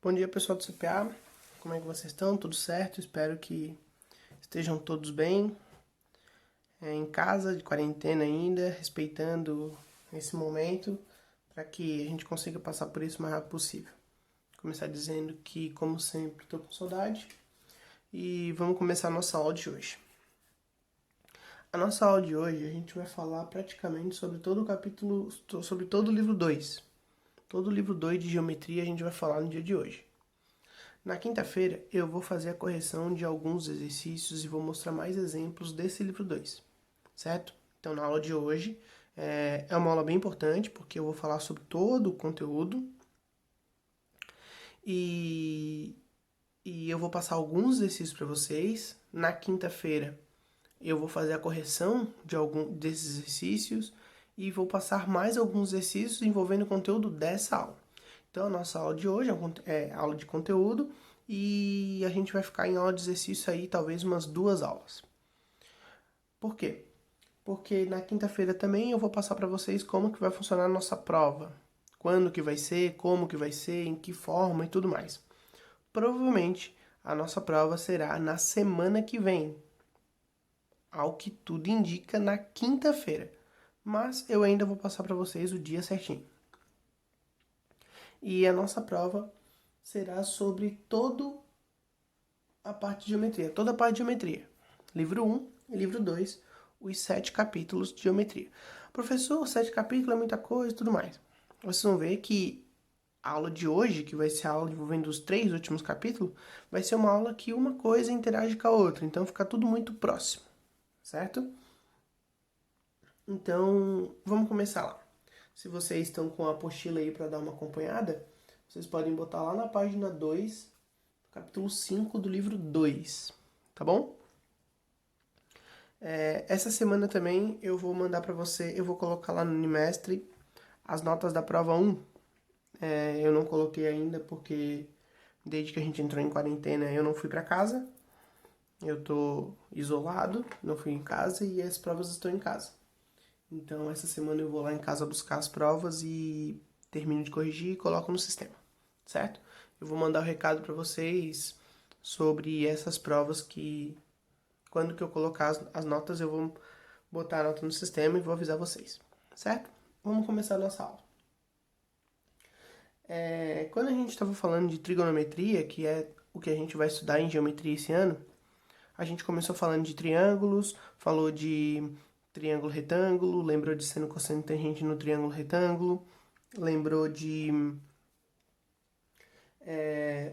Bom dia, pessoal do CPA. Como é que vocês estão? Tudo certo? Espero que estejam todos bem. Em casa, de quarentena ainda, respeitando esse momento para que a gente consiga passar por isso o mais rápido possível. Começar dizendo que, como sempre, estou com saudade e vamos começar a nossa aula de hoje. A nossa aula de hoje a gente vai falar praticamente sobre todo o capítulo, sobre todo o livro 2. Todo o livro 2 de geometria a gente vai falar no dia de hoje. Na quinta-feira, eu vou fazer a correção de alguns exercícios e vou mostrar mais exemplos desse livro 2, certo? Então, na aula de hoje, é uma aula bem importante, porque eu vou falar sobre todo o conteúdo e, eu vou passar alguns exercícios para vocês. Na quinta-feira, eu vou fazer a correção de algum desses exercícios e vou passar mais alguns exercícios envolvendo o conteúdo dessa aula. Então, a nossa aula de hoje é aula de conteúdo e a gente vai ficar em aula de exercício aí talvez umas 2 aulas. Por quê? Porque na quinta-feira também eu vou passar para vocês como que vai funcionar a nossa prova. Quando que vai ser, como que vai ser, em que forma e tudo mais. Provavelmente a nossa prova será na semana que vem. Ao que tudo indica na quinta-feira. Mas eu ainda vou passar para vocês o dia certinho. E a nossa prova será sobre toda a parte de geometria, toda a parte de geometria. Livro 1 e livro 2, os 7 capítulos de geometria. Professor, 7 capítulos é muita coisa e tudo mais. Vocês vão ver que a aula de hoje, que vai ser a aula envolvendo os 3 últimos capítulos, vai ser uma aula que uma coisa interage com a outra, então fica tudo muito próximo, certo? Então, vamos começar lá. Se vocês estão com a apostila aí para dar uma acompanhada, vocês podem botar lá na página 2, capítulo 5 do livro 2, tá bom? Essa semana também eu vou mandar para você, eu vou colocar lá no Unimestre as notas da prova 1. Eu não coloquei ainda porque desde que a gente entrou em quarentena eu não fui para casa. Eu tô isolado, não fui em casa e as provas estão em casa. Então essa semana eu vou lá em casa buscar as provas e termino de corrigir e coloco no sistema, certo? Eu vou mandar o recado para vocês sobre essas provas que quando que eu colocar as notas eu vou botar a nota no sistema e vou avisar vocês, certo? Vamos começar a nossa aula. Quando a gente estava falando de trigonometria, que é o que a gente vai estudar em geometria esse ano, a gente começou falando de triângulos, falou de triângulo retângulo, lembrou de seno, cosseno e tangente no triângulo retângulo, lembrou de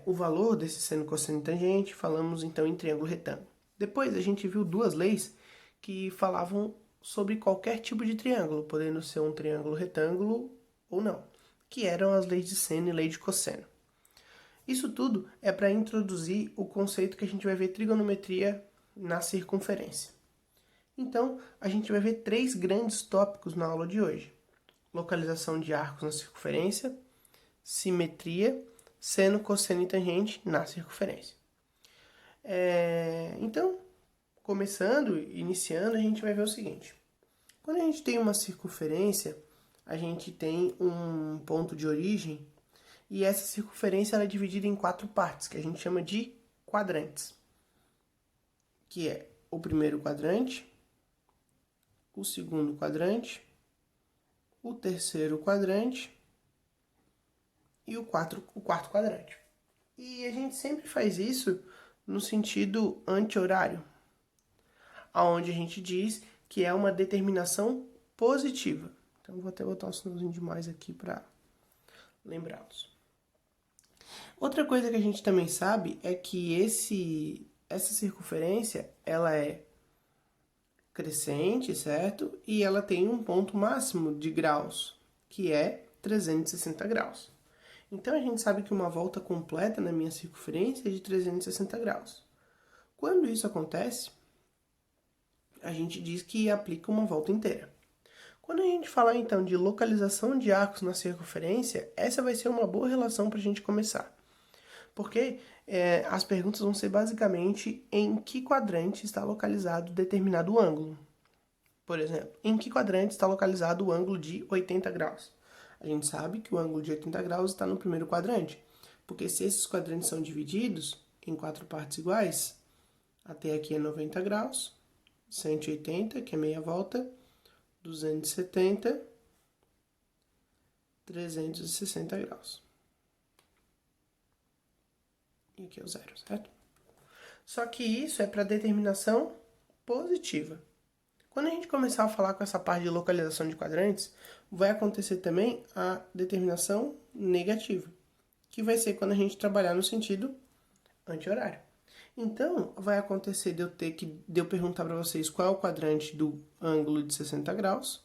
o valor desse seno, cosseno e tangente, falamos então em triângulo retângulo. Depois a gente viu 2 leis que falavam sobre qualquer tipo de triângulo, podendo ser um triângulo retângulo ou não, que eram as leis de seno e lei de cosseno. Isso tudo é para introduzir o conceito que a gente vai ver trigonometria na circunferência. Então, a gente vai ver 3 grandes tópicos na aula de hoje: localização de arcos na circunferência, simetria, seno, cosseno e tangente na circunferência. Então, iniciando, a gente vai ver o seguinte. Quando a gente tem uma circunferência, a gente tem um ponto de origem e essa circunferência ela é dividida em 4 partes, que a gente chama de quadrantes, que é o primeiro quadrante, o segundo quadrante, o terceiro quadrante e o quarto quadrante. E a gente sempre faz isso no sentido anti-horário, onde a gente diz que é uma determinação positiva. Então, vou até botar um sinalzinho de mais aqui para lembrá-los. Outra coisa que a gente também sabe é que essa circunferência ela é crescente, certo? E ela tem um ponto máximo de graus, que é 360 graus. Então a gente sabe que uma volta completa na minha circunferência é de 360 graus. Quando isso acontece, a gente diz que aplica uma volta inteira. Quando a gente falar então de localização de arcos na circunferência, essa vai ser uma boa relação para a gente começar. Porque as perguntas vão ser basicamente em que quadrante está localizado determinado ângulo. Por exemplo, em que quadrante está localizado o ângulo de 80 graus? A gente sabe que o ângulo de 80 graus está no primeiro quadrante. Porque se esses quadrantes são divididos em 4 partes iguais, até aqui é 90 graus, 180, que é meia volta, 270, 360 graus. E aqui é o zero, certo? Só que isso é para determinação positiva. Quando a gente começar a falar com essa parte de localização de quadrantes, vai acontecer também a determinação negativa, que vai ser quando a gente trabalhar no sentido anti-horário. Então, vai acontecer de eu perguntar para vocês qual é o quadrante do ângulo de 60 graus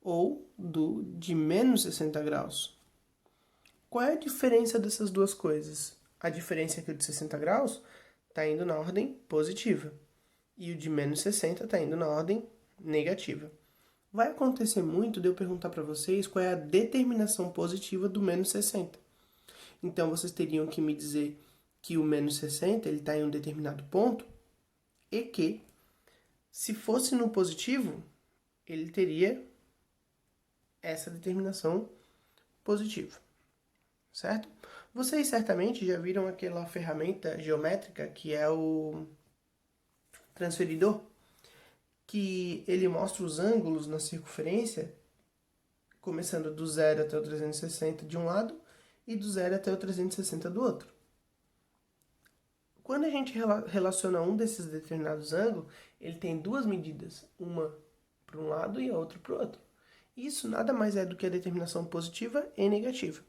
ou do de menos 60 graus. Qual é a diferença dessas duas coisas? A diferença é que o de 60 graus está indo na ordem positiva e o de menos 60 está indo na ordem negativa. Vai acontecer muito de eu perguntar para vocês qual é a determinação positiva do menos 60. Então, vocês teriam que me dizer que o menos 60 está em um determinado ponto e que, se fosse no positivo, ele teria essa determinação positiva, certo? Vocês certamente já viram aquela ferramenta geométrica que é o transferidor, que ele mostra os ângulos na circunferência, começando do 0 até o 360 de um lado e do 0 até o 360 do outro. Quando a gente relaciona um desses determinados ângulos, ele tem duas medidas, uma para um lado e a outra para o outro. Isso nada mais é do que a determinação positiva e negativa.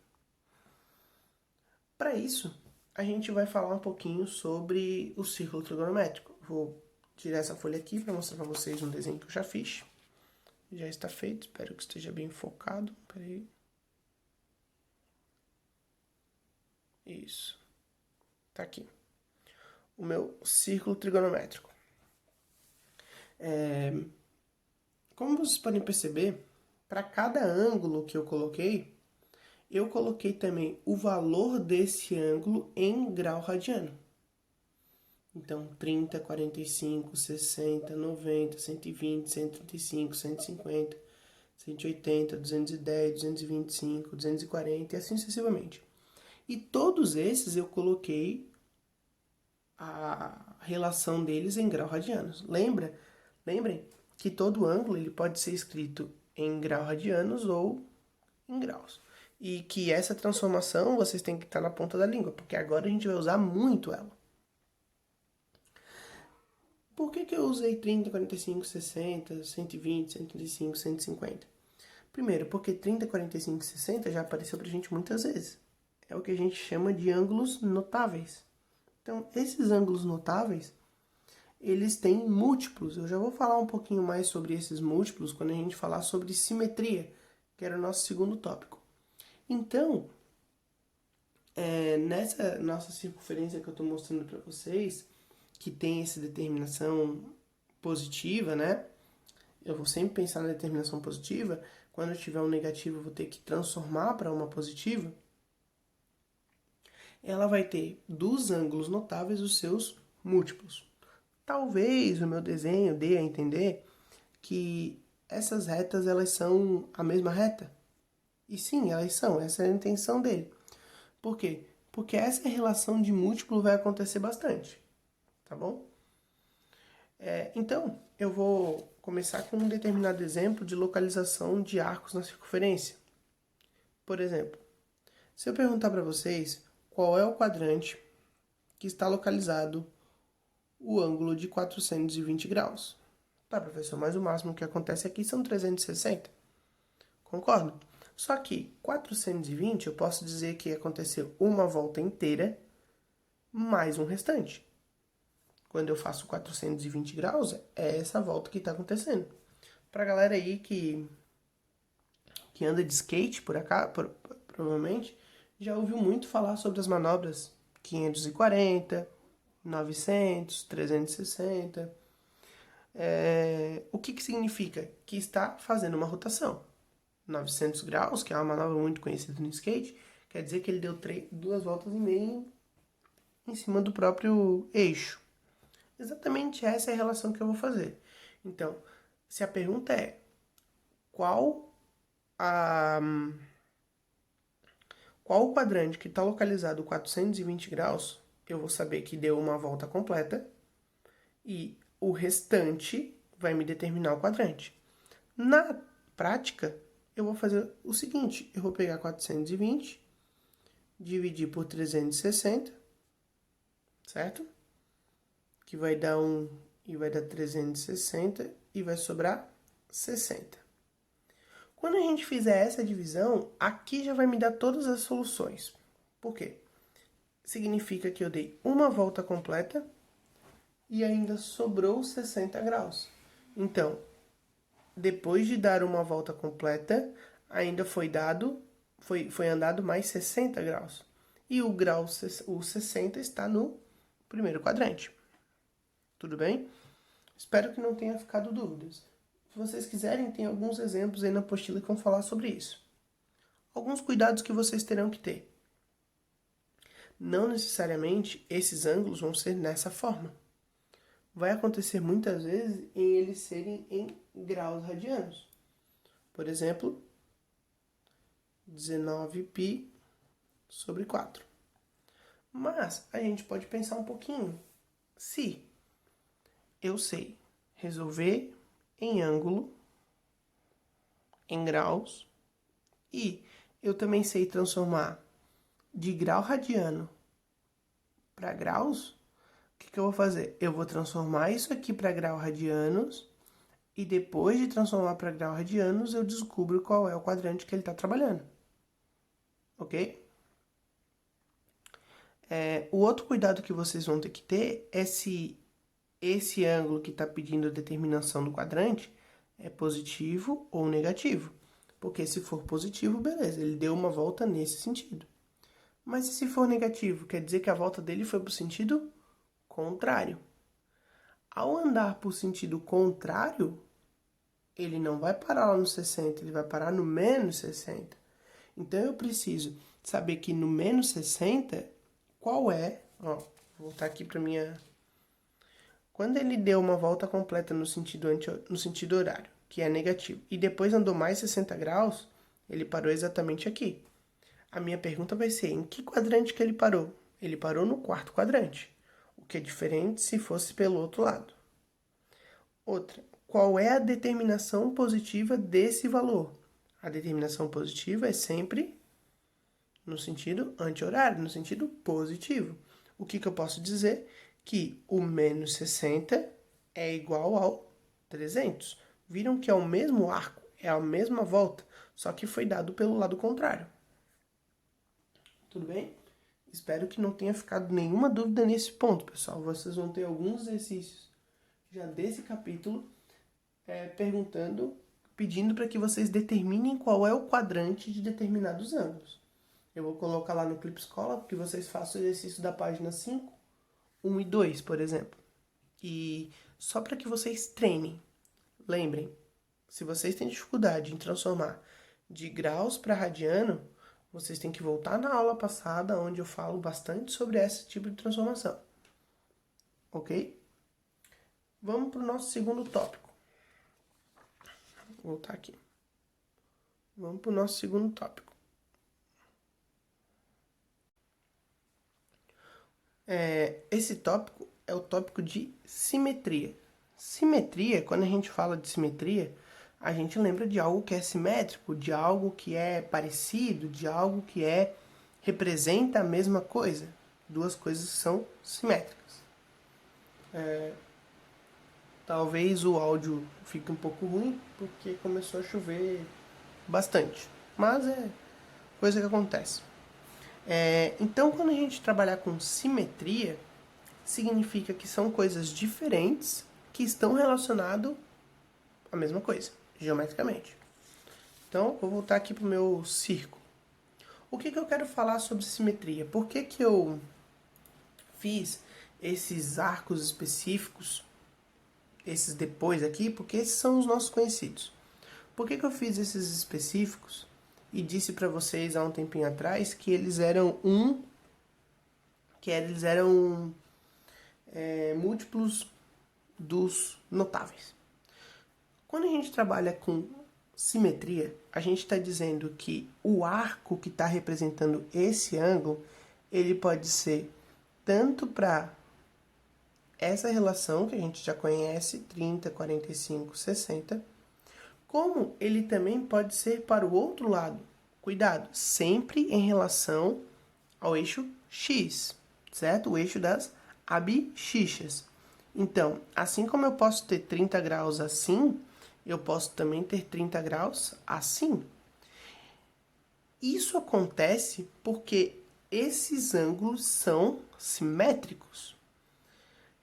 Para isso, a gente vai falar um pouquinho sobre o círculo trigonométrico. Vou tirar essa folha aqui para mostrar para vocês um desenho que eu já fiz. Já está feito, espero que esteja bem focado. Peraí. Isso. Tá aqui. O meu círculo trigonométrico. Como vocês podem perceber, para cada ângulo que eu coloquei também o valor desse ângulo em grau radiano. Então, 30, 45, 60, 90, 120, 135, 150, 180, 210, 225, 240 e assim sucessivamente. E todos esses eu coloquei a relação deles em grau radianos. Lembrem que todo ângulo ele pode ser escrito em grau radianos ou em graus. E que essa transformação vocês têm que estar na ponta da língua, porque agora a gente vai usar muito ela. Por que eu usei 30, 45, 60, 120, 135, 150? Primeiro, porque 30, 45 e 60 já apareceu pra gente muitas vezes. É o que a gente chama de ângulos notáveis. Então, esses ângulos notáveis, eles têm múltiplos. Eu já vou falar um pouquinho mais sobre esses múltiplos quando a gente falar sobre simetria, que era o nosso segundo tópico. Então, nessa nossa circunferência que eu estou mostrando para vocês, que tem essa determinação positiva, né? Eu vou sempre pensar na determinação positiva. Quando eu tiver um negativo, eu vou ter que transformar para uma positiva. Ela vai ter dos ângulos notáveis os seus múltiplos. Talvez o meu desenho dê a entender que essas retas elas são a mesma reta. E sim, elas são. Essa é a intenção dele. Por quê? Porque essa relação de múltiplo vai acontecer bastante. Tá bom? Então, eu vou começar com um determinado exemplo de localização de arcos na circunferência. Por exemplo, se eu perguntar para vocês qual é o quadrante que está localizado o ângulo de 420 graus. Tá, professor, mas o máximo que acontece aqui são 360. Concordo? Só que 420 eu posso dizer que aconteceu uma volta inteira mais um restante. Quando eu faço 420 graus, é essa volta que está acontecendo. Pra galera aí que anda de skate por acá, provavelmente, já ouviu muito falar sobre as manobras 540, 900, 360. O que significa? Que está fazendo uma rotação. 900 graus, que é uma manobra muito conhecida no skate, quer dizer que ele deu 2 voltas e meia em cima do próprio eixo. Exatamente essa é a relação que eu vou fazer. Então, se a pergunta qual o quadrante que está localizado 420 graus, eu vou saber que deu uma volta completa e o restante vai me determinar o quadrante. Na prática, eu vou fazer o seguinte, eu vou pegar 420, dividir por 360, certo? Que vai dar 1 e vai dar 360 e vai sobrar 60. Quando a gente fizer essa divisão, aqui já vai me dar todas as soluções. Por quê? Significa que eu dei uma volta completa e ainda sobrou 60 graus. Então, depois de dar uma volta completa, ainda foi andado mais 60 graus. E o 60 está no primeiro quadrante. Tudo bem? Espero que não tenha ficado dúvidas. Se vocês quiserem, tem alguns exemplos aí na apostila que vão falar sobre isso. Alguns cuidados que vocês terão que ter. Não necessariamente esses ângulos vão ser nessa forma. Vai acontecer muitas vezes em eles serem em graus radianos. Por exemplo, 19π sobre 4. Mas a gente pode pensar um pouquinho. Se eu sei resolver em ângulo, em graus, e eu também sei transformar de grau radiano para graus, o que eu vou fazer? Eu vou transformar isso aqui para grau radianos e depois de transformar para grau radianos, eu descubro qual é o quadrante que ele está trabalhando. Ok? O outro cuidado que vocês vão ter que ter é se esse ângulo que está pedindo a determinação do quadrante é positivo ou negativo. Porque se for positivo, beleza, ele deu uma volta nesse sentido. Mas e se for negativo? Quer dizer que a volta dele foi para o sentido contrário. Ao andar por sentido contrário, ele não vai parar lá no 60, ele vai parar no menos 60. Então eu preciso saber que no menos 60, qual é... Ó, vou voltar aqui para minha... Quando ele deu uma volta completa no sentido horário, que é negativo, e depois andou mais 60 graus, ele parou exatamente aqui. A minha pergunta vai ser, em que quadrante que ele parou? Ele parou no quarto quadrante, o que é diferente se fosse pelo outro lado. Outra, qual é a determinação positiva desse valor? A determinação positiva é sempre no sentido anti-horário, no sentido positivo. O que eu posso dizer? Que o menos 60 é igual ao 300. Viram que é o mesmo arco, é a mesma volta, só que foi dado pelo lado contrário. Tudo bem? Espero que não tenha ficado nenhuma dúvida nesse ponto, pessoal. Vocês vão ter alguns exercícios já desse capítulo pedindo para que vocês determinem qual é o quadrante de determinados ângulos. Eu vou colocar lá no Clipe Escola para que vocês façam o exercício da página 5, 1 e 2, por exemplo. E só para que vocês treinem. Lembrem, se vocês têm dificuldade em transformar de graus para radiano, vocês têm que voltar na aula passada, onde eu falo bastante sobre esse tipo de transformação. Ok? Vamos para o nosso segundo tópico. Vou voltar aqui. Vamos para o nosso segundo tópico. Esse tópico é o tópico de simetria. Simetria, quando a gente fala de simetria, a gente lembra de algo que é simétrico, de algo que é parecido, de algo que representa a mesma coisa. Duas coisas são simétricas. Talvez o áudio fique um pouco ruim, porque começou a chover bastante. Mas é coisa que acontece. Então, quando a gente trabalhar com simetria, significa que são coisas diferentes que estão relacionadas à mesma coisa, geometricamente. Então, vou voltar aqui para o meu círculo. O que eu quero falar sobre simetria? Por que eu fiz esses arcos específicos, esses depois aqui? Porque esses são os nossos conhecidos. Por que eu fiz esses específicos e disse para vocês há um tempinho atrás que eles eram múltiplos dos notáveis? Quando a gente trabalha com simetria, a gente está dizendo que o arco que está representando esse ângulo, ele pode ser tanto para essa relação que a gente já conhece, 30, 45, 60, como ele também pode ser para o outro lado. Cuidado, sempre em relação ao eixo X, certo? O eixo das abscissas. Então, assim como eu posso ter 30 graus assim, eu posso também ter 30 graus assim. Isso acontece porque esses ângulos são simétricos.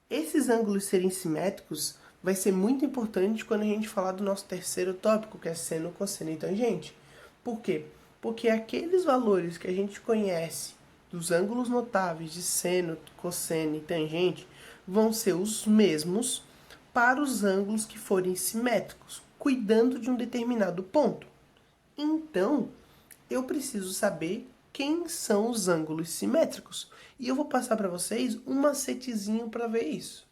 Esses ângulos serem simétricos vai ser muito importante quando a gente falar do nosso terceiro tópico, que é seno, cosseno e tangente. Por quê? Porque aqueles valores que a gente conhece dos ângulos notáveis de seno, cosseno e tangente vão ser os mesmos para os ângulos que forem simétricos, cuidando de um determinado ponto. Então, eu preciso saber quem são os ângulos simétricos. E eu vou passar para vocês um macetezinho para ver isso.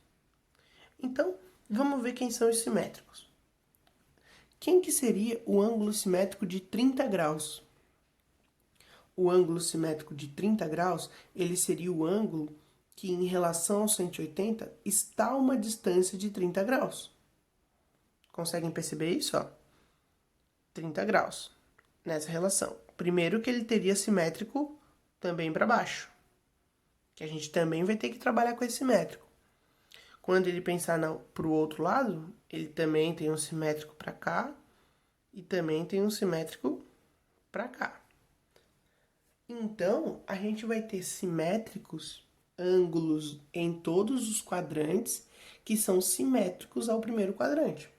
Então, vamos ver quem são os simétricos. Quem que seria o ângulo simétrico de 30 graus? O ângulo simétrico de 30 graus, ele seria o ângulo que, em relação ao 180, está a uma distância de 30 graus. Conseguem perceber isso? Ó? 30 graus nessa relação. Primeiro que ele teria simétrico também para baixo, que a gente também vai ter que trabalhar com esse simétrico. Quando ele pensar para o outro lado, ele também tem um simétrico para cá e também tem um simétrico para cá. Então, a gente vai ter simétricos ângulos em todos os quadrantes que são simétricos ao primeiro quadrante.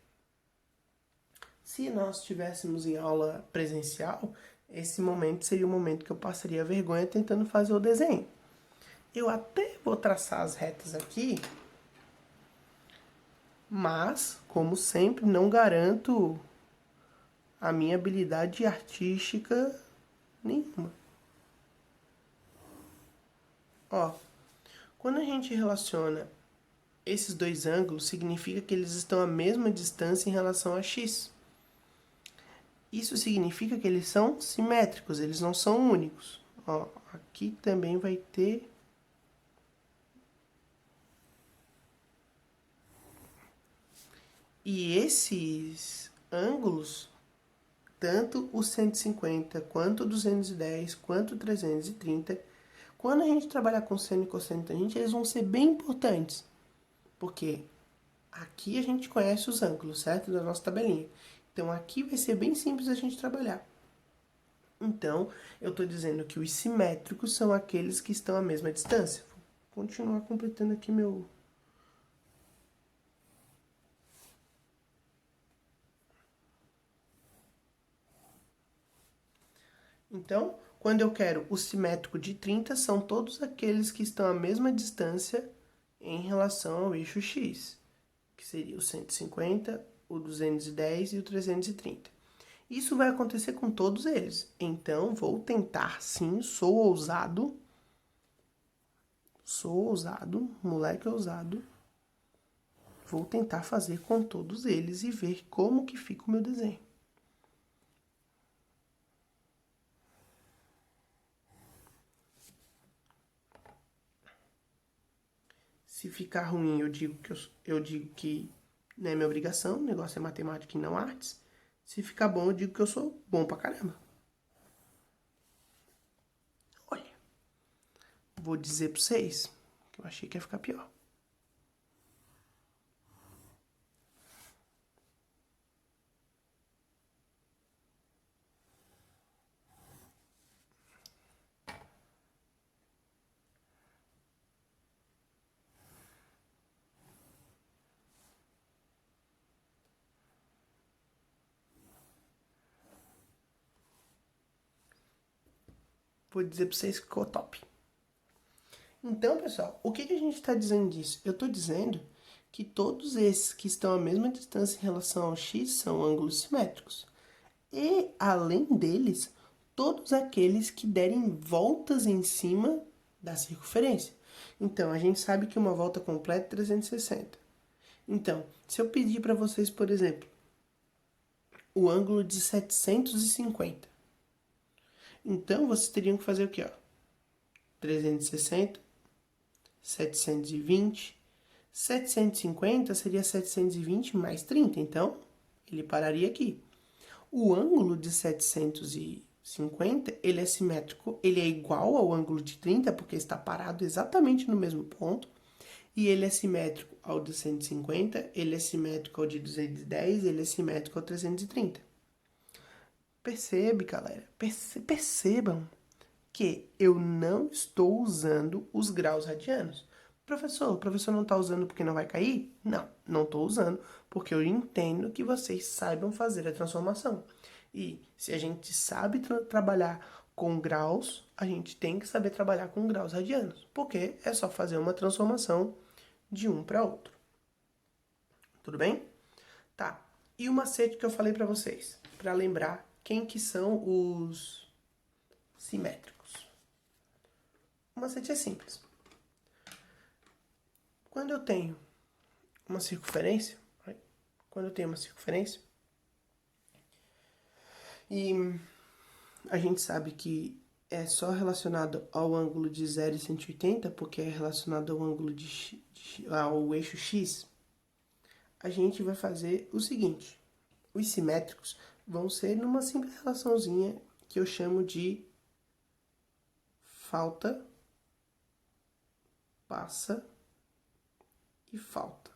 Se nós estivéssemos em aula presencial, esse momento seria o momento que eu passaria vergonha tentando fazer o desenho. Eu até vou traçar as retas aqui, mas, como sempre, não garanto a minha habilidade artística nenhuma. Ó, quando a gente relaciona esses dois ângulos, significa que eles estão à mesma distância em relação a x. Isso significa que eles são simétricos, eles não são únicos. Ó, aqui também vai ter... E esses ângulos, tanto o 150, quanto o 210, quanto o 330, quando a gente trabalhar com seno e cosseno e tangente, eles vão ser bem importantes. Porque aqui a gente conhece os ângulos, certo? Da nossa tabelinha. Então, aqui vai ser bem simples a gente trabalhar. Então, eu estou dizendo que os simétricos são aqueles que estão à mesma distância. Vou continuar completando aqui meu... Então, quando eu quero o simétrico de 30, são todos aqueles que estão à mesma distância em relação ao eixo X, que seria o 150, o 210 e o 330. Isso vai acontecer com todos eles. Então, vou tentar, sim, sou ousado, moleque ousado. Vou tentar fazer com todos eles e ver como que fica o meu desenho. Se ficar ruim, eu digo que não é minha obrigação, o negócio é matemática e não artes. Se ficar bom, eu digo que eu sou bom pra caramba. Olha, vou dizer pra vocês que eu achei que ia ficar pior. Vou dizer pra vocês que ficou top. Então, pessoal, o que a gente está dizendo disso? Eu estou dizendo que todos esses que estão à mesma distância em relação ao x são ângulos simétricos. E, além deles, todos aqueles que derem voltas em cima da circunferência. Então, a gente sabe que uma volta completa é 360. Então, se eu pedir para vocês, por exemplo, o ângulo de 750. Então, vocês teriam que fazer o quê? 360, 720, 750 seria 720 mais 30, então ele pararia aqui. O ângulo de 750, ele é simétrico, ele é igual ao ângulo de 30, porque está parado exatamente no mesmo ponto, e ele é simétrico ao de 150, ele é simétrico ao de 210, ele é simétrico ao 330. Percebe, galera? Percebam que eu não estou usando os graus radianos. Professor, o professor não está usando porque não vai cair? Não, não estou usando porque eu entendo que vocês saibam fazer a transformação. E se a gente sabe trabalhar com graus, a gente tem que saber trabalhar com graus radianos, porque é só fazer uma transformação de um para outro. Tudo bem? Tá. E o macete que eu falei para vocês, para lembrar quem que são os simétricos. O macete é simples. Quando eu tenho uma circunferência, e a gente sabe que é só relacionado ao ângulo de 0 e 180, porque é relacionado ao ângulo ao eixo x, a gente vai fazer o seguinte: os simétricos vão ser numa simples relaçãozinha que eu chamo de falta, passa e falta.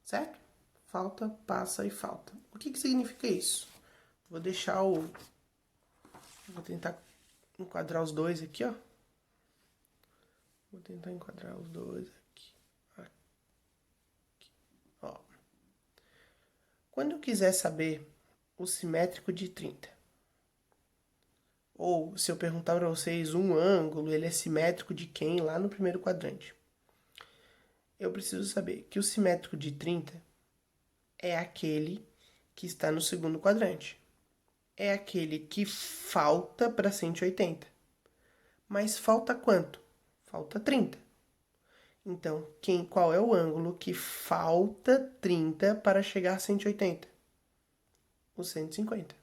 Certo? Falta, passa e falta. O que significa isso? Vou tentar enquadrar os dois aqui, ó. Vou tentar enquadrar os dois aqui. Ó. Quando eu quiser saber o simétrico de 30, ou se eu perguntar para vocês um ângulo, ele é simétrico de quem lá no primeiro quadrante, eu preciso saber que o simétrico de 30 é aquele que está no segundo quadrante. É aquele que falta para 180. Mas falta quanto? Falta 30. Então, qual é o ângulo que falta 30 para chegar a 180? O 150.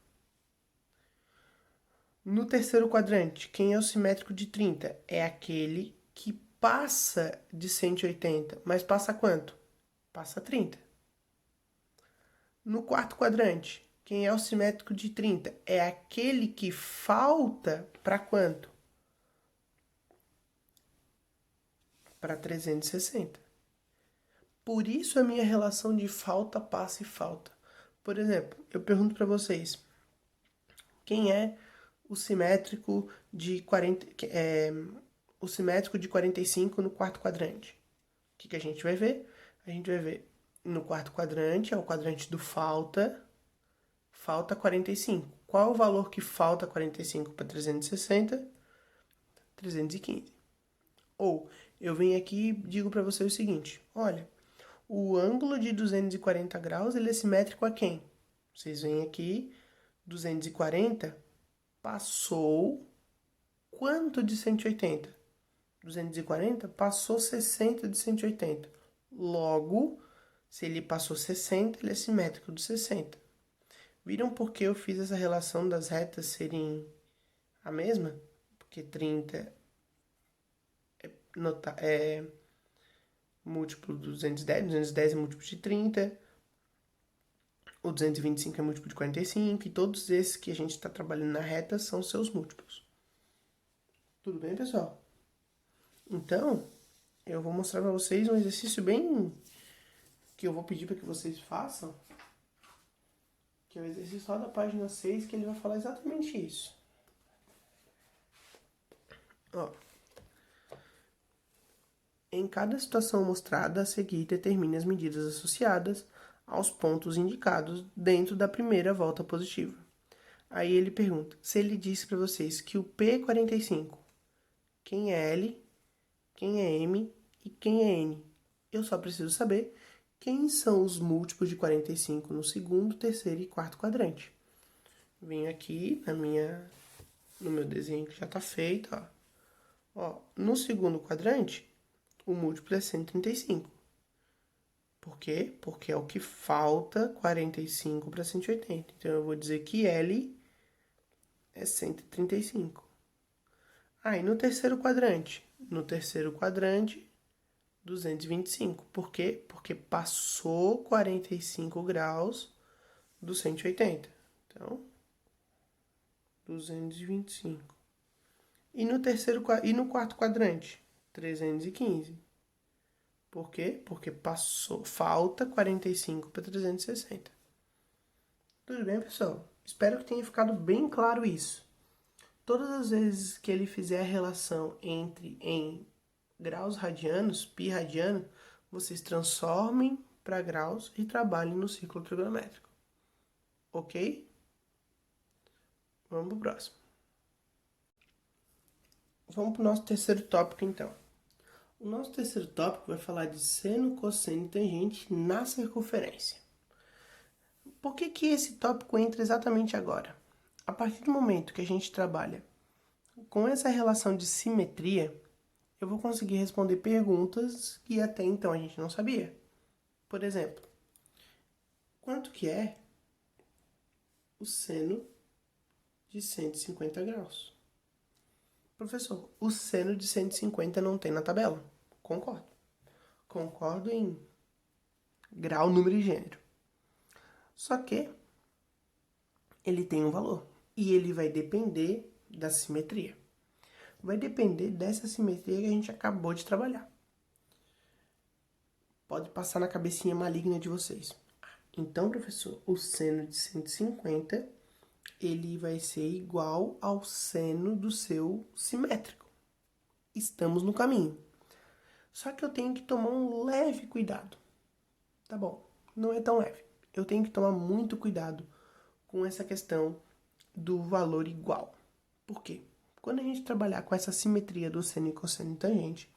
No terceiro quadrante, quem é o simétrico de 30? É aquele que passa de 180. Mas passa quanto? Passa 30. No quarto quadrante, quem é o simétrico de 30? É aquele que falta para quanto? Para 360. Por isso a minha relação de falta, passa e falta. Por exemplo, eu pergunto para vocês, quem é o simétrico de 45 no quarto quadrante? O que a gente vai ver? A gente vai ver no quarto quadrante, é o quadrante do falta 45. Qual é o valor que falta 45 para 360? 315. Ou eu venho aqui e digo para você o seguinte: olha, o ângulo de 240 graus ele é simétrico a quem? Vocês veem aqui, 240 passou quanto de 180? 240 passou 60 de 180. Logo, se ele passou 60, ele é simétrico de 60. Viram por que eu fiz essa relação das retas serem a mesma? Porque 30 é múltiplo do 210, 210 é múltiplo de 30, o 225 é múltiplo de 45, e todos esses que a gente está trabalhando na reta são seus múltiplos. Tudo bem, pessoal? Então, eu vou mostrar para vocês um exercício bem que eu vou pedir para que vocês façam, que é o exercício lá da página 6, que ele vai falar exatamente isso. Ó. Em cada situação mostrada a seguir, determine as medidas associadas aos pontos indicados dentro da primeira volta positiva. Aí ele pergunta, se ele disse para vocês que o P45, quem é L, quem é M e quem é N? Eu só preciso saber quem são os múltiplos de 45 no segundo, terceiro e quarto quadrante. Venho aqui no meu desenho que já está feito. Ó, no segundo quadrante, o múltiplo é 135. Por quê? Porque é o que falta 45 para 180. Então, eu vou dizer que L é 135. Aí, no terceiro quadrante. No terceiro quadrante, 225. Por quê? Porque passou 45 graus do 180. Então, 225. E no quarto quadrante, 315. Por quê? Porque falta 45 para 360. Tudo bem, pessoal? Espero que tenha ficado bem claro isso. Todas as vezes que ele fizer a relação em graus radianos, pi radiano, vocês transformem para graus e trabalhem no círculo trigonométrico. Ok? Vamos pro próximo. Vamos pro nosso terceiro tópico, então. O nosso terceiro tópico vai falar de seno, cosseno e tangente na circunferência. Por que esse tópico entra exatamente agora? A partir do momento que a gente trabalha com essa relação de simetria, eu vou conseguir responder perguntas que até então a gente não sabia. Por exemplo, quanto que é o seno de 150 graus? Professor, o seno de 150 não tem na tabela. Concordo. Concordo em grau, número e gênero. Só que ele tem um valor. E ele vai depender da simetria. Vai depender dessa simetria que a gente acabou de trabalhar. Pode passar na cabecinha maligna de vocês. Então, professor, o seno de 150, ele vai ser igual ao seno do seu simétrico. Estamos no caminho. Só que eu tenho que tomar um leve cuidado. Tá bom, não é tão leve. Eu tenho que tomar muito cuidado com essa questão do valor igual. Por quê? Quando a gente trabalhar com essa simetria do seno e cosseno e tangente,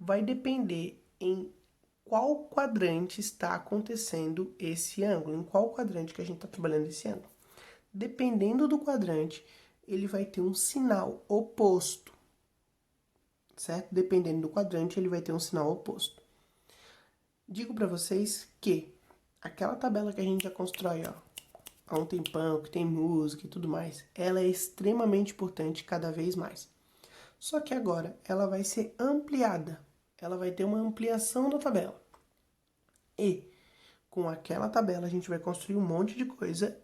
vai depender em qual quadrante está acontecendo esse ângulo, em qual quadrante que a gente está trabalhando esse ângulo. Dependendo do quadrante, ele vai ter um sinal oposto, certo? Dependendo do quadrante, ele vai ter um sinal oposto. Digo para vocês que aquela tabela que a gente já constrói, ó, há um tempão, que tem música e tudo mais, ela é extremamente importante cada vez mais. Só que agora ela vai ser ampliada, ela vai ter uma ampliação da tabela. E com aquela tabela a gente vai construir um monte de coisa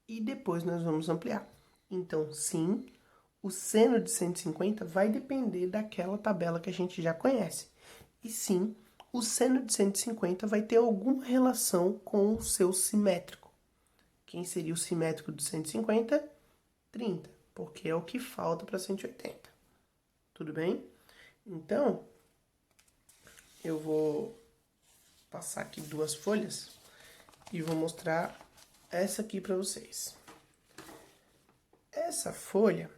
e depois nós vamos ampliar. Então, sim, o seno de 150 vai depender daquela tabela que a gente já conhece. E sim, o seno de 150 vai ter alguma relação com o seu simétrico. Quem seria o simétrico de 150? 30, porque é o que falta para 180. Tudo bem? Então, eu vou passar aqui 2 folhas e vou mostrar essa aqui para vocês. Essa folha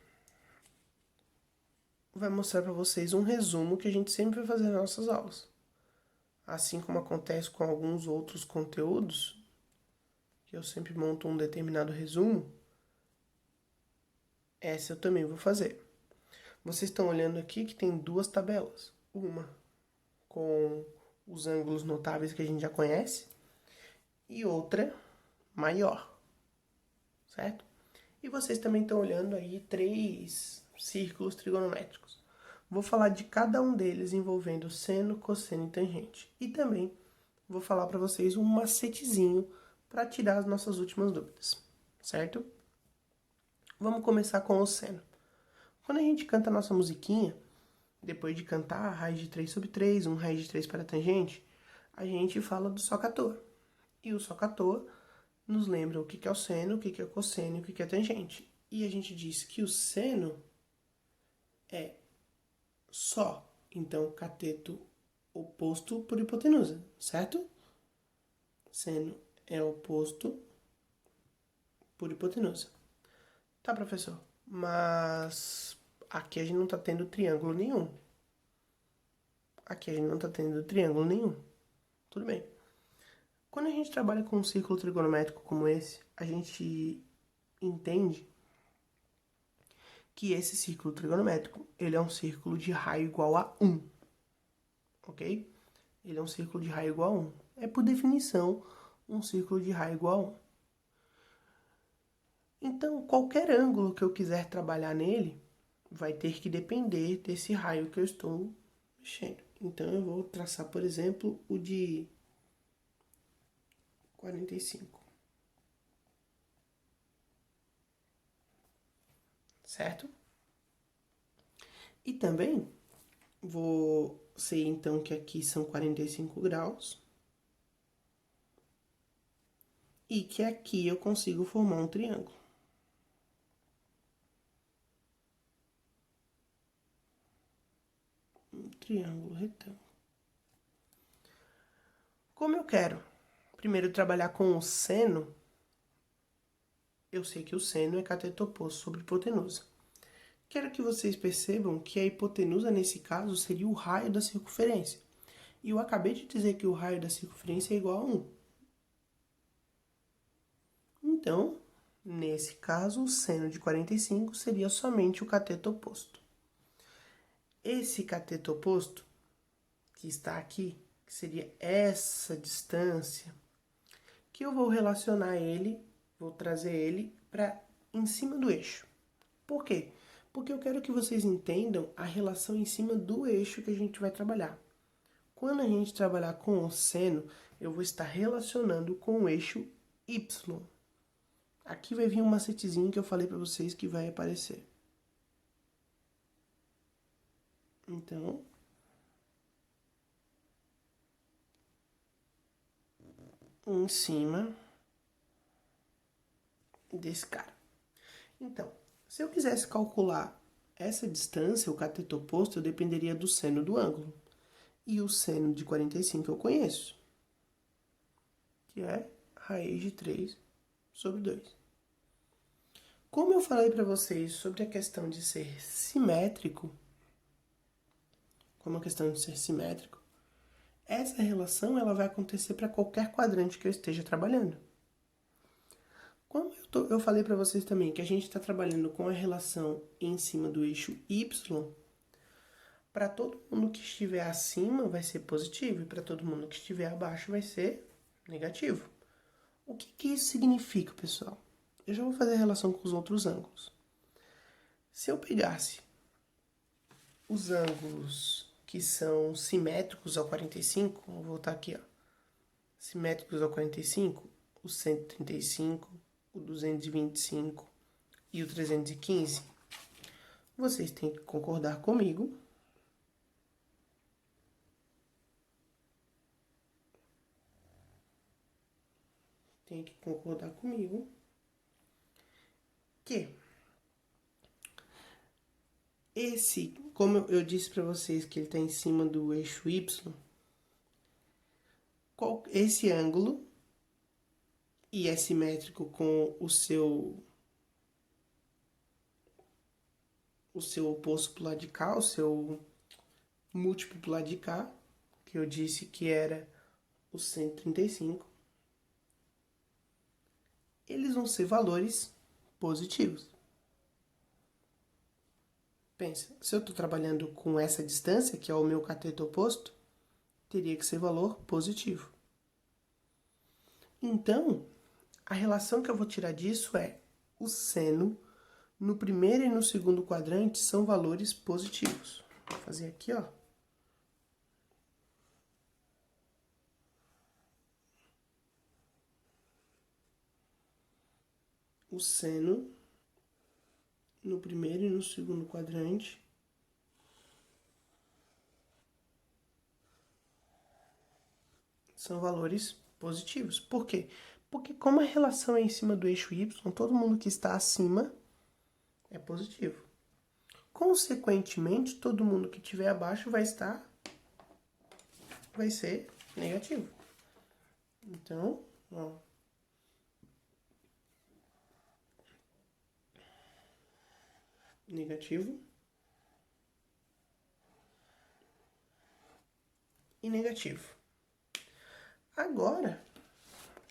vai mostrar para vocês um resumo que a gente sempre vai fazer nas nossas aulas. Assim como acontece com alguns outros conteúdos, que eu sempre monto um determinado resumo, essa eu também vou fazer. Vocês estão olhando aqui que tem 2 tabelas. Uma com os ângulos notáveis que a gente já conhece e outra maior, certo? E vocês também estão olhando aí 3 círculos trigonométricos. Vou falar de cada um deles envolvendo seno, cosseno e tangente. E também vou falar para vocês um macetezinho para tirar as nossas últimas dúvidas, certo? Vamos começar com o seno. Quando a gente canta a nossa musiquinha, depois de cantar raiz de 3 sobre 3, um raiz de 3 para a tangente, a gente fala do sol à toa. E o sol à toa nos lembra o que é o seno, o que é o cosseno e o que é a tangente. E a gente diz que o seno é só, então, cateto oposto por hipotenusa, certo? Seno é oposto por hipotenusa. Tá, professor, mas aqui a gente não tá tendo triângulo nenhum. Aqui a gente não tá tendo triângulo nenhum. Tudo bem. Quando a gente trabalha com um círculo trigonométrico como esse, a gente entende que esse círculo trigonométrico, ele é um círculo de raio igual a 1. Ok? Ele é um círculo de raio igual a 1. é, por definição, um círculo de raio igual a 1. Então, qualquer ângulo que eu quiser trabalhar nele vai ter que depender desse raio que eu estou mexendo. Então, eu vou traçar, por exemplo, o de 45. Certo? E também vou ser, então, que aqui são 45 graus. E que aqui eu consigo formar um triângulo. Um triângulo retângulo. Como eu quero primeiro trabalhar com o seno, eu sei que o seno é cateto oposto sobre hipotenusa. Quero que vocês percebam que a hipotenusa, nesse caso, seria o raio da circunferência. E eu acabei de dizer que o raio da circunferência é igual a 1. Então, nesse caso, o seno de 45 seria somente o cateto oposto. Esse cateto oposto, que está aqui, que seria essa distância, que eu vou relacionar ele, vou trazer ele para em cima do eixo. Por quê? Porque eu quero que vocês entendam a relação em cima do eixo que a gente vai trabalhar. Quando a gente trabalhar com o seno, eu vou estar relacionando com o eixo Y. Aqui vai vir um macetezinho que eu falei para vocês que vai aparecer. Então, em cima desse cara. Então, se eu quisesse calcular essa distância, o cateto oposto, eu dependeria do seno do ângulo. E o seno de 45 eu conheço, que é raiz de 3 sobre 2. Como eu falei para vocês sobre a questão de ser simétrico, essa relação ela vai acontecer para qualquer quadrante que eu esteja trabalhando. Como eu falei para vocês também que a gente está trabalhando com a relação em cima do eixo Y, para todo mundo que estiver acima vai ser positivo e para todo mundo que estiver abaixo vai ser negativo. O que isso significa, pessoal? Eu já vou fazer a relação com os outros ângulos. Se eu pegasse os ângulos que são simétricos ao 45, vou voltar aqui, ó. Simétricos ao 45, o 135, o 225 e o 315, vocês têm que concordar comigo que esse, como eu disse para vocês que ele está em cima do eixo Y, esse ângulo e é simétrico com o seu oposto pro lado de cá, o seu múltiplo pro lado de cá, que eu disse que era o 135, eles vão ser valores positivos. Pensa, se eu estou trabalhando com essa distância, que é o meu cateto oposto, teria que ser valor positivo. Então, a relação que eu vou tirar disso é o seno no primeiro e no segundo quadrante são valores positivos. Vou fazer aqui, ó. O seno no primeiro e no segundo quadrante são valores positivos. Por quê? Porque como a relação é em cima do eixo Y, todo mundo que está acima é positivo. Consequentemente, todo mundo que estiver abaixo vai ser negativo. Então, ó. Negativo e negativo. Agora,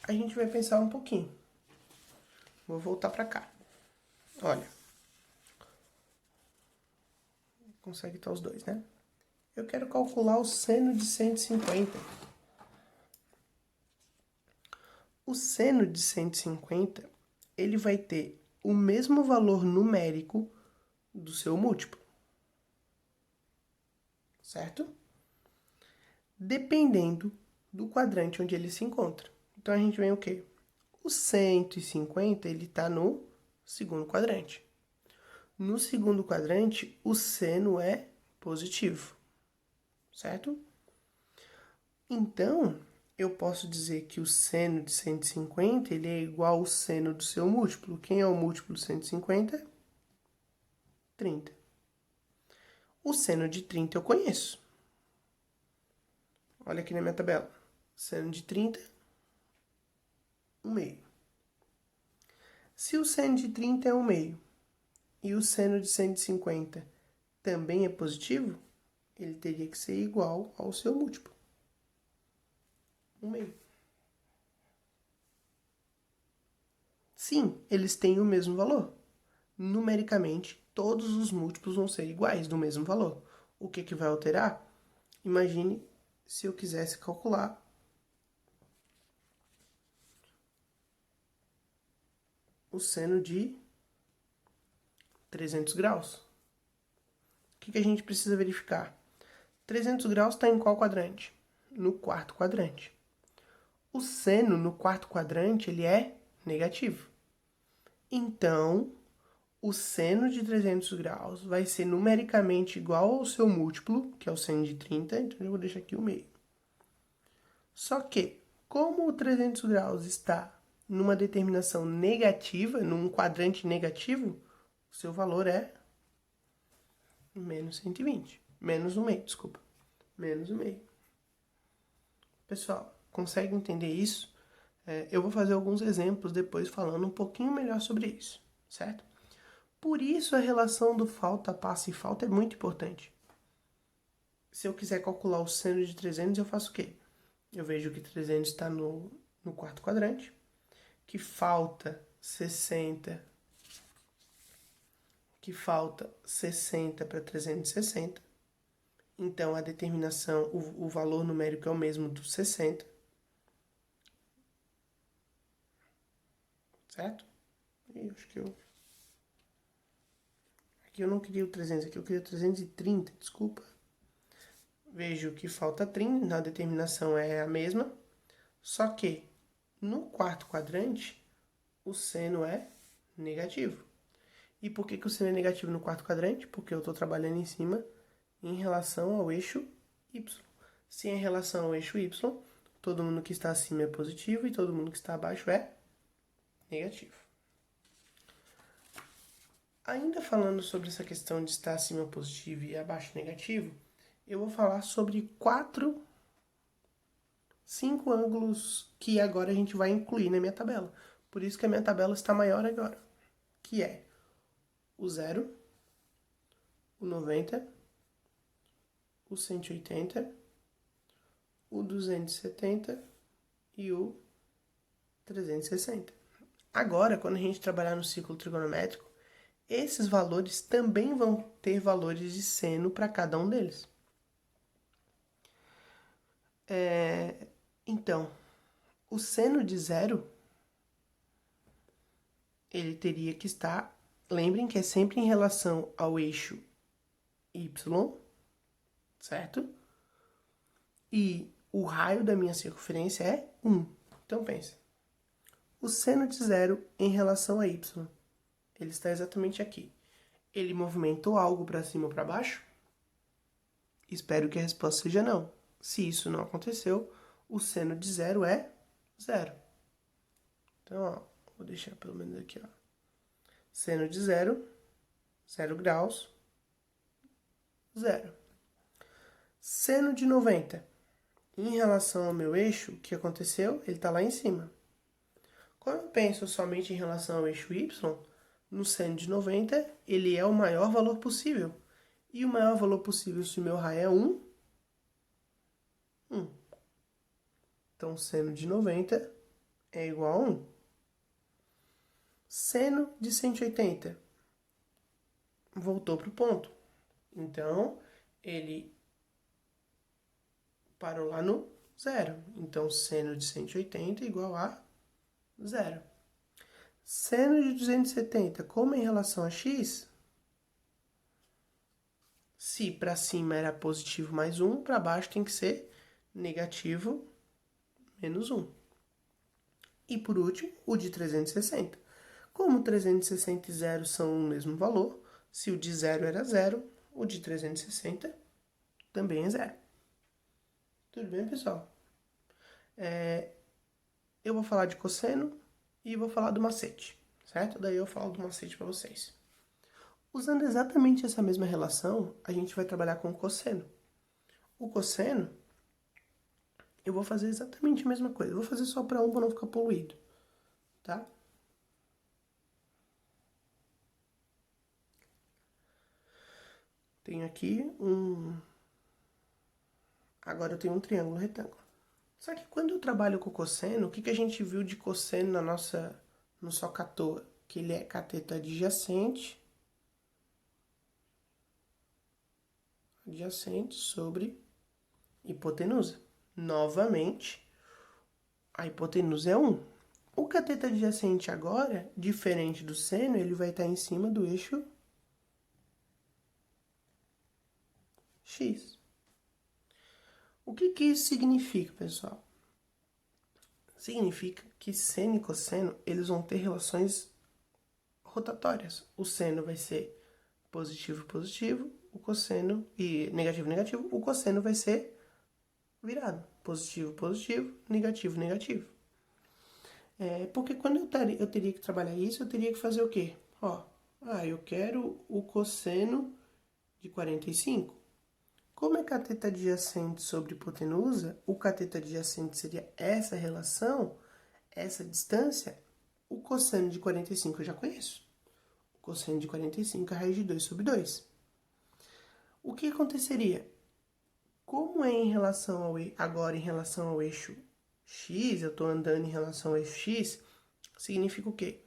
a gente vai pensar um pouquinho. Vou voltar para cá. Olha. Consegue estar os dois, né? Eu quero calcular o seno de 150. O seno de 150, ele vai ter o mesmo valor numérico do seu múltiplo. Certo? Dependendo do quadrante onde ele se encontra. Então, a gente vem o quê? O 150, ele está no segundo quadrante. No segundo quadrante, o seno é positivo. Certo? Então, eu posso dizer que o seno de 150 ele é igual ao seno do seu múltiplo. Quem é o múltiplo de 150? 30. O seno de 30 eu conheço. Olha aqui na minha tabela. Seno de 30, 1/2. Se o seno de 30 é 1/2 e o seno de 150 também é positivo, ele teria que ser igual ao seu múltiplo. 1/2. Sim, eles têm o mesmo valor. Numericamente, todos os múltiplos vão ser iguais, do mesmo valor. O que vai alterar? Imagine se eu quisesse calcular o seno de 300 graus. O que a gente precisa verificar? 300 graus está em qual quadrante? No quarto quadrante. O seno no quarto quadrante ele é negativo. Então, o seno de 300 graus vai ser numericamente igual ao seu múltiplo, que é o seno de 30, então eu vou deixar aqui o meio. Só que, como o 300 graus está numa determinação negativa, num quadrante negativo, o seu valor é menos 120. Menos 1/2, desculpa. Menos 1/2. Pessoal, consegue entender isso? Eu vou fazer alguns exemplos depois falando um pouquinho melhor sobre isso, certo? Por isso a relação do falta, passa e falta é muito importante. Se eu quiser calcular o seno de 300, eu faço o quê? Eu vejo que 300 está no quarto quadrante, que falta 60 para 360. Então, a determinação, o valor numérico é o mesmo do 60. Certo? E acho que aqui eu não queria o 300, aqui eu queria o 330, desculpa. Vejo que falta 30, na determinação é a mesma. Só que, no quarto quadrante, o seno é negativo. E por que o seno é negativo no quarto quadrante? Porque eu estou trabalhando em cima em relação ao eixo Y. Se em relação ao eixo Y, todo mundo que está acima é positivo e todo mundo que está abaixo é negativo. Ainda falando sobre essa questão de estar acima positivo e abaixo negativo, eu vou falar sobre 5 ângulos que agora a gente vai incluir na minha tabela. Por isso que a minha tabela está maior agora, que é o 0, o 90, o 180, o 270 e o 360. Agora, quando a gente trabalhar no círculo trigonométrico, esses valores também vão ter valores de seno para cada um deles. Então, o seno de 0, ele teria que estar, lembrem que é sempre em relação ao eixo Y, certo? E o raio da minha circunferência é 1. Então, pensa. O seno de 0 em relação a Y, ele está exatamente aqui. Ele movimentou algo para cima ou para baixo? Espero que a resposta seja não. Se isso não aconteceu, o seno de 0 é 0. Então, ó, vou deixar pelo menos aqui, ó. Seno de 0, 0 graus, 0. Seno de 90. Em relação ao meu eixo, o que aconteceu? Ele está lá em cima. Quando eu penso somente em relação ao eixo Y, no seno de 90, ele é o maior valor possível. E o maior valor possível, se o meu raio é 1, 1. Então, seno de 90 é igual a 1. Seno de 180 voltou para o ponto. Então, ele parou lá no 0. Então, seno de 180 é igual a 0. Seno de 270, como em relação a x? Se para cima era positivo mais 1, para baixo tem que ser negativo menos 1. E por último, o de 360. Como 360 e 0 são o mesmo valor, se o de 0 era 0, o de 360 também é 0. Tudo bem, pessoal? Eu vou falar de cosseno e vou falar do macete, certo? Daí eu falo do macete para vocês. Usando exatamente essa mesma relação, a gente vai trabalhar com o cosseno. O cosseno, eu vou fazer exatamente a mesma coisa. Eu vou fazer só para um para não ficar poluído, tá? Tenho aqui Agora eu tenho um triângulo retângulo. Só que quando eu trabalho com cosseno, o que a gente viu de cosseno no SOCATOA? Que ele é cateto adjacente sobre hipotenusa. Novamente, a hipotenusa é 1. O cateto adjacente agora, diferente do seno, ele vai estar em cima do eixo x. O que isso significa, pessoal? Significa que seno e cosseno, eles vão ter relações rotatórias. O seno vai ser positivo, positivo, o cosseno, e negativo, negativo, o cosseno vai ser virado. Positivo, positivo, negativo, negativo. Porque quando eu teria que trabalhar isso, eu teria que fazer o quê? Eu quero o cosseno de 45. Como é cateto adjacente sobre hipotenusa, o cateto adjacente seria essa relação, essa distância. O cosseno de 45 eu já conheço. O cosseno de 45 é a raiz de 2 sobre 2. O que aconteceria? Como é agora em relação ao eixo x, eu estou andando em relação ao eixo x, significa o quê?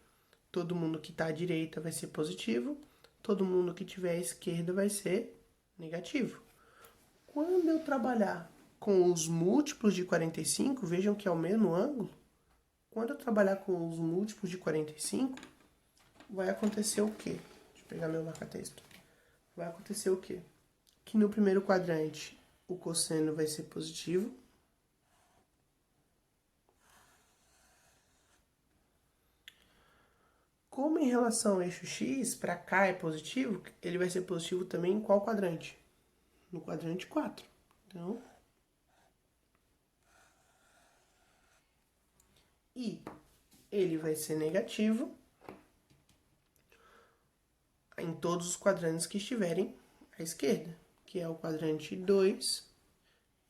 Todo mundo que está à direita vai ser positivo, todo mundo que estiver à esquerda vai ser negativo. Quando eu trabalhar com os múltiplos de 45, vejam que é o mesmo ângulo. Quando eu trabalhar com os múltiplos de 45, vai acontecer o quê? Deixa eu pegar meu marca-texto. Vai acontecer o quê? Que no primeiro quadrante o cosseno vai ser positivo. Como em relação ao eixo x, para cá é positivo, ele vai ser positivo também em qual quadrante? No quadrante 4. Então, e ele vai ser negativo em todos os quadrantes que estiverem à esquerda, que é o quadrante 2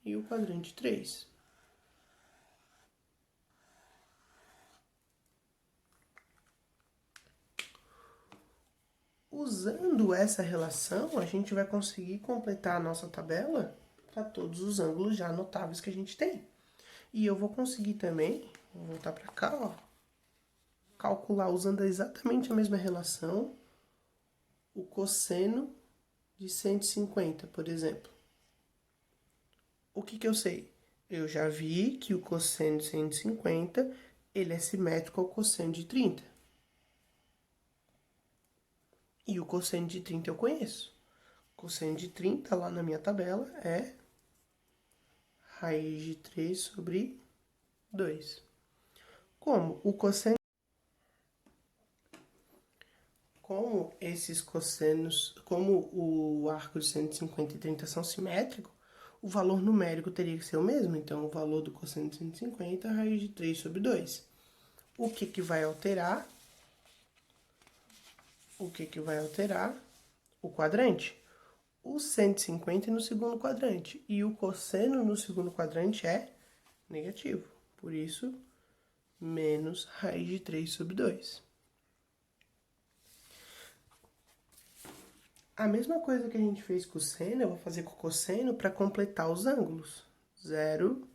e o quadrante 3. Usando essa relação, a gente vai conseguir completar a nossa tabela para todos os ângulos já notáveis que a gente tem. E eu vou conseguir também, vou voltar para cá, calcular usando exatamente a mesma relação o cosseno de 150, por exemplo. O que eu sei? Eu já vi que o cosseno de 150 ele é simétrico ao cosseno de 30. E o cosseno de 30 eu conheço. O cosseno de 30 lá na minha tabela é raiz de 3 sobre 2. Como esses cossenos, como o arco de 150 e 30 são simétricos, o valor numérico teria que ser o mesmo. Então, o valor do cosseno de 150 é raiz de 3 sobre 2. O que vai alterar? O que vai alterar? O quadrante. O 150 no segundo quadrante. E o cosseno no segundo quadrante é negativo. Por isso, menos raiz de 3 sobre 2. A mesma coisa que a gente fez com o seno, eu vou fazer com o cosseno para completar os ângulos. 0,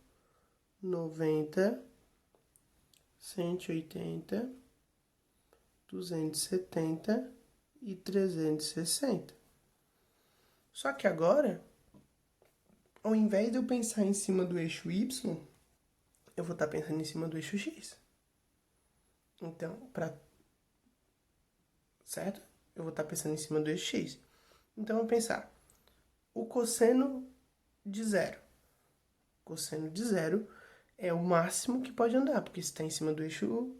90, 180, 270 e 360. Só que agora, ao invés de eu pensar em cima do eixo y, eu vou estar pensando em cima do eixo x. Então, certo? Eu vou estar pensando em cima do eixo x. Então, eu vou pensar o cosseno de zero. Cosseno de zero é o máximo que pode andar, porque se está em cima do eixo U,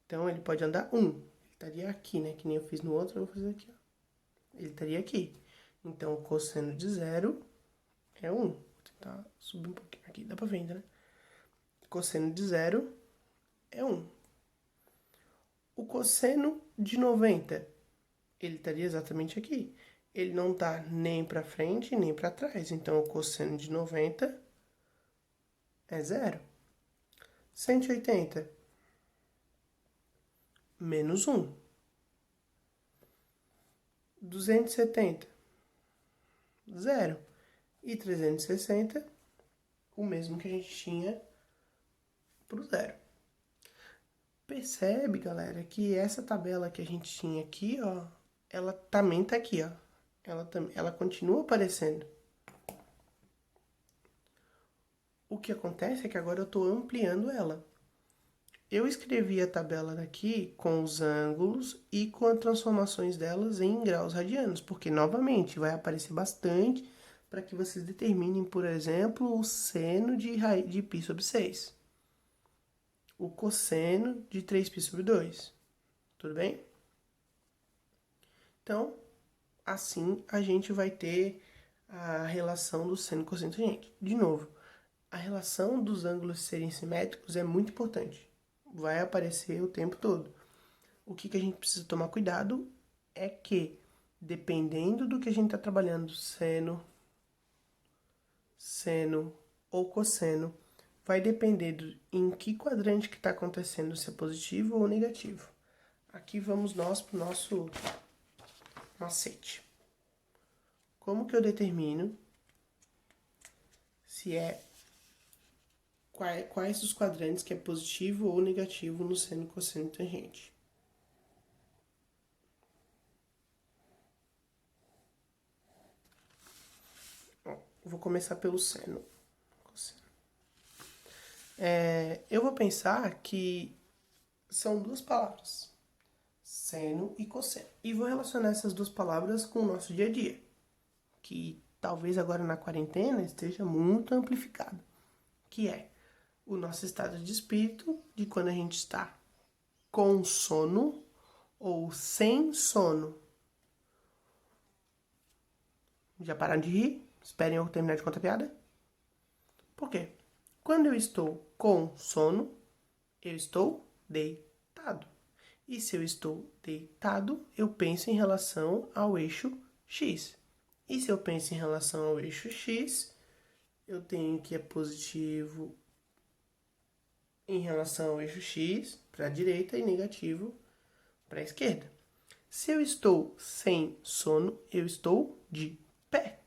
então ele pode andar 1. Ele estaria aqui, né? Que nem eu fiz no outro, eu vou fazer aqui, ó. Ele estaria aqui. Então, o cosseno de zero é 1. Vou tentar subir um pouquinho aqui, dá pra ver ainda, né? Cosseno de zero é 1. O cosseno de 90, ele estaria exatamente aqui. Ele não está nem para frente, nem para trás. Então, o cosseno de 90 é 0. 180 menos 1. 270, 0. E 360, o mesmo que a gente tinha para o 0. Percebe, galera, que essa tabela que a gente tinha aqui, ó, ela também tá aqui, ó. Ela continua aparecendo. O que acontece é que agora eu estou ampliando ela. Eu escrevi a tabela daqui com os ângulos e com as transformações delas em graus radianos, porque, novamente, vai aparecer bastante para que vocês determinem, por exemplo, o seno de π sobre 6. O cosseno de 3π sobre 2. Tudo bem? Então, assim a gente vai ter a relação do seno, cosseno e tangente. De novo, a relação dos ângulos serem simétricos é muito importante. Vai aparecer o tempo todo. O que a gente precisa tomar cuidado é que, dependendo do que a gente está trabalhando, seno ou cosseno, vai depender em que quadrante que está acontecendo, se é positivo ou negativo. Aqui vamos nós para o nosso macete. Como que eu determino se é quais os quadrantes que é positivo ou negativo no seno, cosseno e tangente? Vou começar pelo seno. Eu vou pensar que são duas palavras, seno e cosseno. E vou relacionar essas duas palavras com o nosso dia a dia, que talvez agora na quarentena esteja muito amplificado, que é o nosso estado de espírito de quando a gente está com sono ou sem sono. Já pararam de rir? Esperem eu terminar de contar a piada. Por quê? Quando eu estou com sono, eu estou deitado. E se eu estou deitado, eu penso em relação ao eixo X. E se eu penso em relação ao eixo X, eu tenho que é positivo em relação ao eixo X para a direita e negativo para a esquerda. Se eu estou sem sono, eu estou de pé.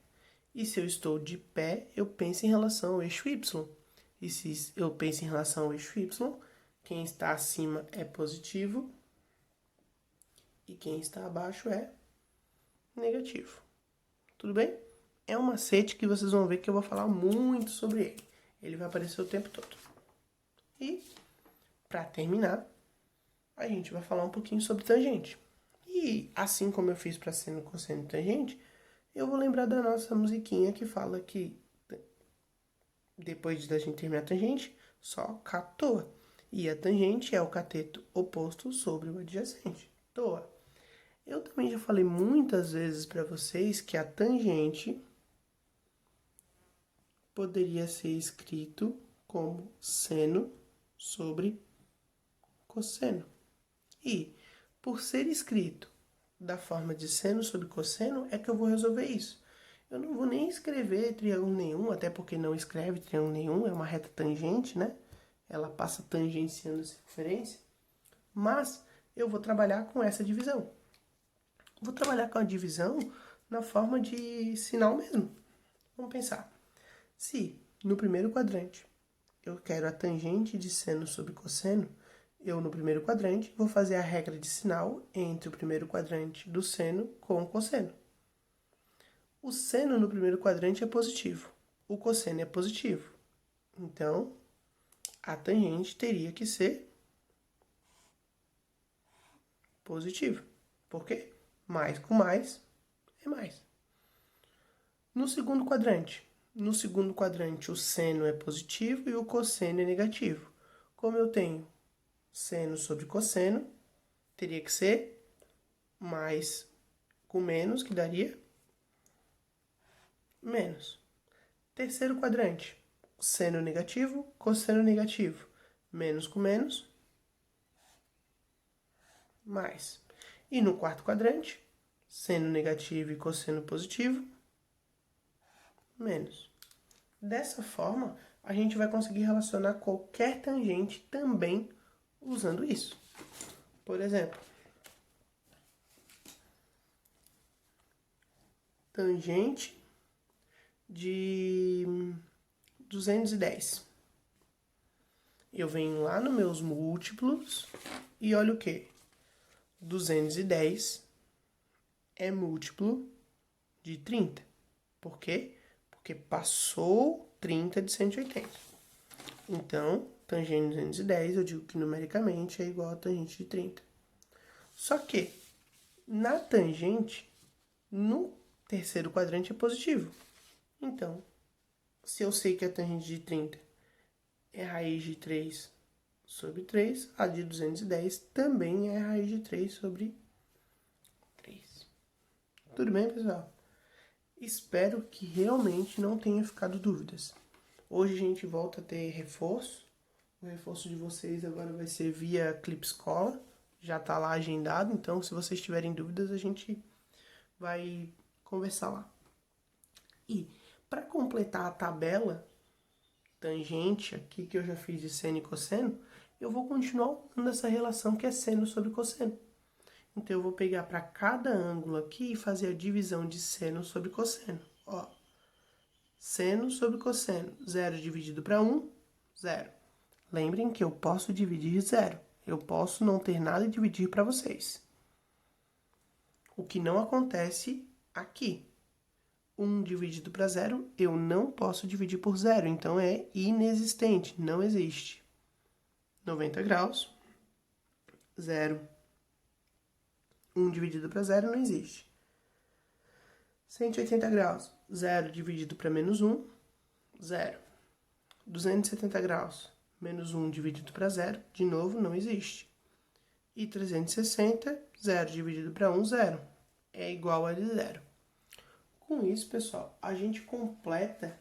E se eu estou de pé, eu penso em relação ao eixo Y. E se eu penso em relação ao eixo Y, quem está acima é positivo e quem está abaixo é negativo. Tudo bem? É um macete que vocês vão ver que eu vou falar muito sobre ele. Ele vai aparecer o tempo todo. E, para terminar, a gente vai falar um pouquinho sobre tangente. E, assim como eu fiz para seno, cosseno e tangente, eu vou lembrar da nossa musiquinha que fala que depois da gente terminar a tangente, só catoa. E a tangente é o cateto oposto sobre o adjacente. Toa. Eu também já falei muitas vezes para vocês que a tangente poderia ser escrito como seno sobre cosseno. E, por ser escrito da forma de seno sobre cosseno, é que eu vou resolver isso. Eu não vou nem escrever triângulo nenhum, até porque não escreve triângulo nenhum, é uma reta tangente, né? Ela passa tangenciando a circunferência. Mas eu vou trabalhar com essa divisão. Vou trabalhar com a divisão na forma de sinal mesmo. Vamos pensar. Se no primeiro quadrante eu quero a tangente de seno sobre cosseno, eu no primeiro quadrante vou fazer a regra de sinal entre o primeiro quadrante do seno com o cosseno. O seno no primeiro quadrante é positivo, o cosseno é positivo. Então, a tangente teria que ser positivo. Por quê? Mais com mais é mais. No segundo quadrante, o seno é positivo e o cosseno é negativo. Como eu tenho seno sobre cosseno, teria que ser mais com menos, que daria menos. Terceiro quadrante, seno negativo, cosseno negativo. Menos com menos, mais. E no quarto quadrante, seno negativo e cosseno positivo, menos. Dessa forma, a gente vai conseguir relacionar qualquer tangente também usando isso. Por exemplo, tangente de 210. Eu venho lá nos meus múltiplos e olha o que? 210 é múltiplo de 30. Por quê? Porque passou 30 de 180. Então, tangente de 210, eu digo que numericamente é igual a tangente de 30. Só que, na tangente, no terceiro quadrante é positivo. Então, se eu sei que a tangente de 30 é raiz de 3 sobre 3, a de 210 também é raiz de 3 sobre 3. Tudo bem, pessoal? Espero que realmente não tenha ficado dúvidas. Hoje a gente volta a ter reforço. O reforço de vocês agora vai ser via Clip Escola. Já está lá agendado, então se vocês tiverem dúvidas, a gente vai conversar lá. E para completar a tabela tangente aqui que eu já fiz de seno e cosseno, eu vou continuar usando essa relação que é seno sobre cosseno. Então, eu vou pegar para cada ângulo aqui e fazer a divisão de seno sobre cosseno. Ó, seno sobre cosseno, 0 dividido para 1, 0. Lembrem que eu posso dividir 0. Eu posso não ter nada e dividir para vocês. O que não acontece aqui. 1 dividido para 0, eu não posso dividir por 0. Então, é inexistente, não existe. 90 graus, 0. 1 dividido para 0 não existe. 180 graus, 0 dividido para menos 1, 0. 270 graus, menos 1 dividido para 0, de novo, não existe. E 360, 0 dividido para 1, 0. É igual a 0. Com isso, pessoal, a gente completa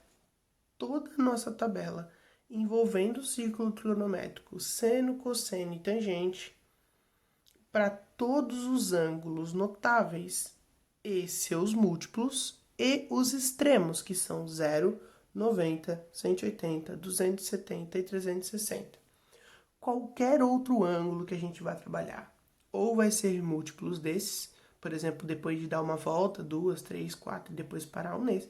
toda a nossa tabela envolvendo o círculo trigonométrico seno, cosseno e tangente para todos os ângulos notáveis e seus múltiplos e os extremos, que são 0, 90, 180, 270 e 360. Qualquer outro ângulo que a gente vai trabalhar, ou vai ser múltiplos desses, por exemplo, depois de dar uma volta, 2, 3, 4 e depois parar um nesse,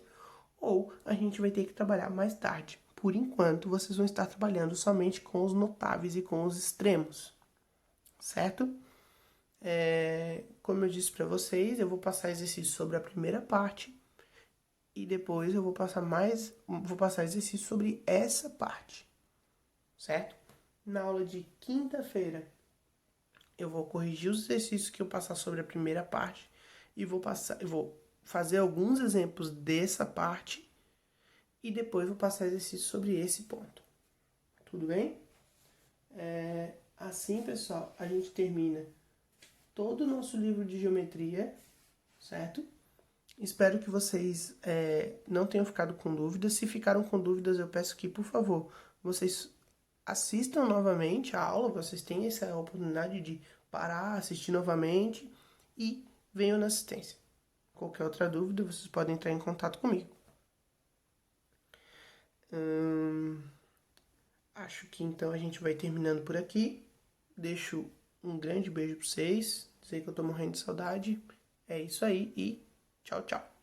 ou a gente vai ter que trabalhar mais tarde. Por enquanto, vocês vão estar trabalhando somente com os notáveis e com os extremos, certo? Como eu disse para vocês, eu vou passar exercício sobre a primeira parte e depois eu vou passar exercício sobre essa parte, certo? Na aula de quinta-feira eu vou corrigir os exercícios que eu passar sobre a primeira parte e vou fazer alguns exemplos dessa parte e depois vou passar exercício sobre esse ponto. Tudo bem? Assim, pessoal, a gente termina todo o nosso livro de geometria, certo? Espero que vocês não tenham ficado com dúvidas. Se ficaram com dúvidas, eu peço que, por favor, vocês assistam novamente a aula. Vocês têm essa oportunidade de parar, assistir novamente e venham na assistência. Qualquer outra dúvida, vocês podem entrar em contato comigo. Acho que então a gente vai terminando por aqui. Deixo um grande beijo para vocês. Dizer que eu tô morrendo de saudade. É isso aí e tchau, tchau.